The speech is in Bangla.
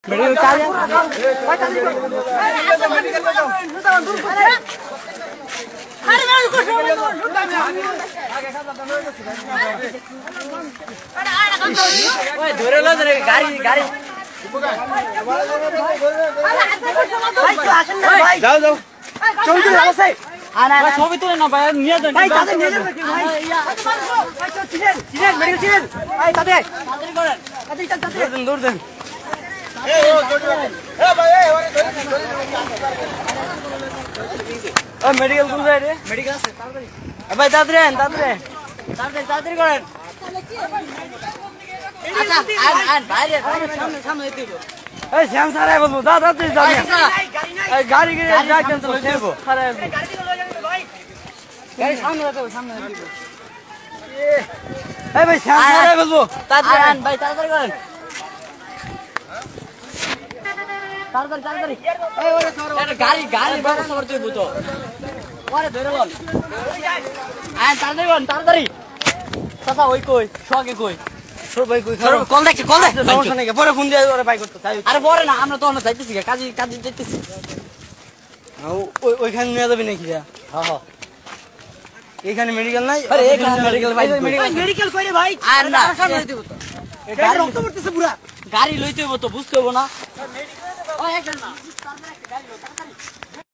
मेडिकल का है अरे मैं उसको ओए धोरे लो रे गाड़ी गाड़ी भाई जाओ जाओ चल चल से आना भाई ছবি তুলে না ভাই নিয়ে যান ভাই তাদের নিয়ে যান ভাই ভাই চল চিনেন চিনেন মেডিকেল চিনেন ভাই তাদের তাড়াতাড়ি করেন তাড়াতাড়ি চল তাড়াতাড়ি দৌড় দেন ए ओ जोड़ी ए भाई ए ओरे ओ मेडिकल কোন যায় রে मेडिकल আছে তাড়াতাড়ি এ ভাই তাড়াতাড়ি আন তাড়াতাড়ি তাড়াতাড়ি তাড়াতাড়ি করেন আচ্ছা আন বাইরে সামনে সামনে দিতে এই শ্যাম সারা বলবো দাদা তুই যা এই গাড়ি গিয়ে যা ক্যান্সেল হয়ে যাবো সারা গাড়ি গুলো লয়ে যাবে ভাই গাড়ি সামনে দাও সামনে দিবো এই ভাই শ্যাম সারা বলবো তাড়াতাড়ি আন ভাই তাড়াতাড়ি করেন তাড়াতাড়ি তাড়াতাড়ি এই ওরে সরো গাড়ি গাড়ি বড় সরো তুই বুতো ওরে ধরে বল আয় তাড়াতাড়ি বল তাড়াতাড়ি চাচা ওই কই সগে কই সর ভাই কই খাও কল দেখছি সমস্যা নাই পরে ফোন দিয়ে ওরে ভাই করতে চাই আরে পরে না আমরা তো না যাইতেছি কাজী কাজী যাইতেছি ওই ওইখানে নিয়ে যাবি নাকি রে হ্যাঁ হ্যাঁ এইখানে মেডিকেল নাই আরে এইখানে মেডিকেল ভাই মেডিকেল কই রে ভাই আর না সামনে দিব তো এটা রক্ত পড়তেছে পুরা গাড়ি লইতে হইব তো বুঝতে হইব না ও একটা না তারপরে একটা গাড়ি লো